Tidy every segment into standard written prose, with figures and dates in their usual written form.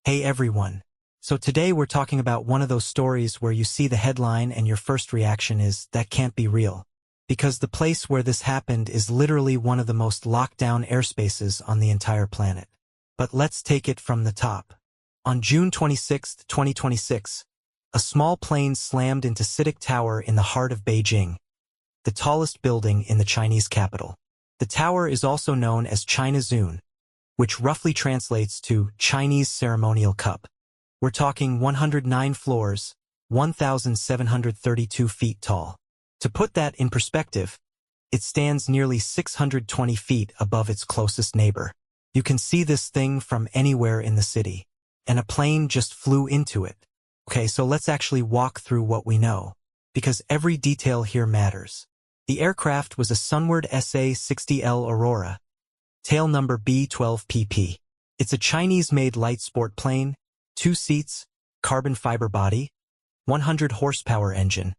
Hey everyone. So today we're talking about one of those stories where you see the headline and your first reaction is, that can't be real. Because the place where this happened is literally one of the most locked down airspaces on the entire planet. But let's take it from the top. On June 26, 2026, a small plane slammed into CITIC Tower in the heart of Beijing, the tallest building in the Chinese capital. The tower is also known as China Zun, which roughly translates to Chinese ceremonial cup. We're talking 109 floors, 1,732 feet tall. To put that in perspective, it stands nearly 620 feet above its closest neighbor. You can see this thing from anywhere in the city, and a plane just flew into it. Okay, so let's actually walk through what we know, because every detail here matters. The aircraft was a Sunward SA60L Aurora, tail number B12PP. It's a Chinese-made light sport plane, 2 seats, carbon fiber body, 100 horsepower engine,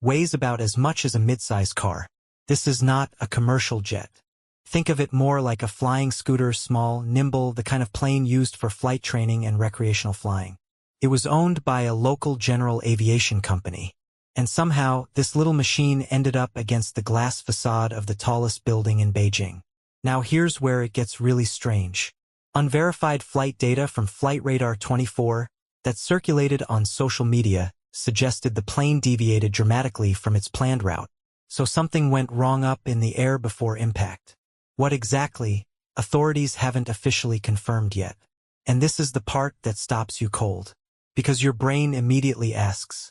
weighs about as much as a mid-size car. This is not a commercial jet. Think of it more like a flying scooter, small, nimble, the kind of plane used for flight training and recreational flying. It was owned by a local general aviation company, and somehow this little machine ended up against the glass facade of the tallest building in Beijing. Now here's where it gets really strange. Unverified flight data from Flight Radar 24 that circulated on social media suggested the plane deviated dramatically from its planned route, so something went wrong up in the air before impact. What exactly, authorities haven't officially confirmed yet. And this is the part that stops you cold, because your brain immediately asks,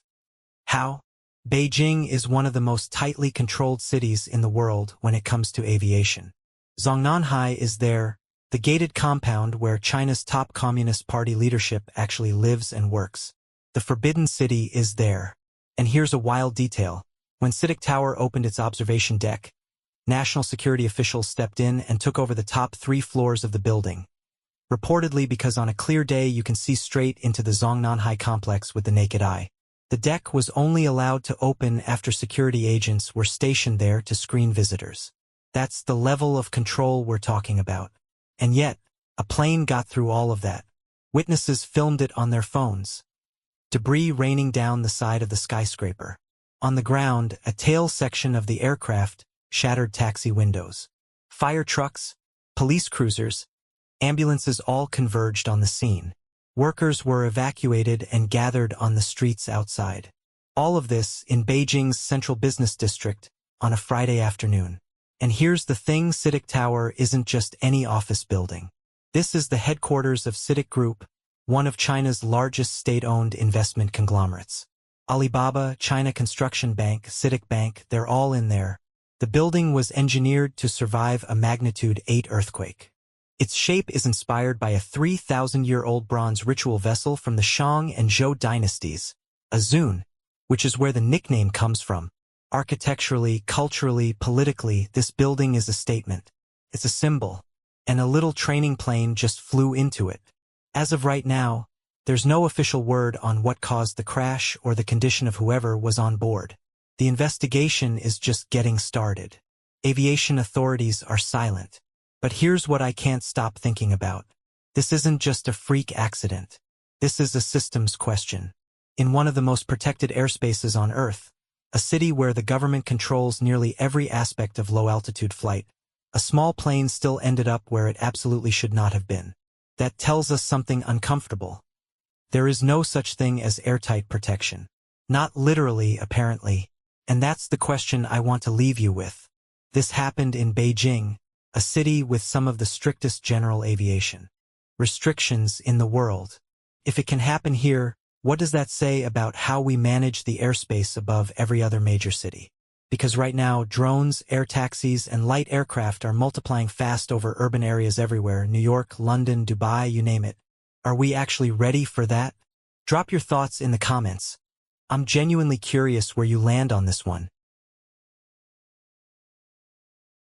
how? Beijing is one of the most tightly controlled cities in the world when it comes to aviation. Zhongnanhai is there, the gated compound where China's top Communist Party leadership actually lives and works. The Forbidden City is there. And here's a wild detail. When CITIC Tower opened its observation deck, national security officials stepped in and took over the top 3 floors of the building. Reportedly because on a clear day you can see straight into the Zhongnanhai complex with the naked eye. The deck was only allowed to open after security agents were stationed there to screen visitors. That's the level of control we're talking about. And yet, a plane got through all of that. Witnesses filmed it on their phones. Debris raining down the side of the skyscraper. On the ground, a tail section of the aircraft shattered taxi windows. Fire trucks, police cruisers, ambulances all converged on the scene. Workers were evacuated and gathered on the streets outside. All of this in Beijing's central business district on a Friday afternoon. And here's the thing, CITIC Tower isn't just any office building. This is the headquarters of CITIC Group, one of China's largest state-owned investment conglomerates. Alibaba, China Construction Bank, CITIC Bank, they're all in there. The building was engineered to survive a magnitude 8 earthquake. Its shape is inspired by a 3,000-year-old bronze ritual vessel from the Shang and Zhou dynasties, a Zun, which is where the nickname comes from. Architecturally, culturally, politically, this building is a statement. It's a symbol. And a little training plane just flew into it. As of right now, there's no official word on what caused the crash or the condition of whoever was on board. The investigation is just getting started. Aviation authorities are silent. But here's what I can't stop thinking about. This isn't just a freak accident. This is a systems question. In one of the most protected airspaces on Earth, a city where the government controls nearly every aspect of low-altitude flight, a small plane still ended up where it absolutely should not have been. That tells us something uncomfortable. There is no such thing as airtight protection. Not literally, apparently. And that's the question I want to leave you with. This happened in Beijing, a city with some of the strictest general aviation restrictions in the world. If it can happen here, what does that say about how we manage the airspace above every other major city? Because right now, drones, air taxis, and light aircraft are multiplying fast over urban areas everywhere, New York, London, Dubai, you name it. Are we actually ready for that? Drop your thoughts in the comments. I'm genuinely curious where you land on this one.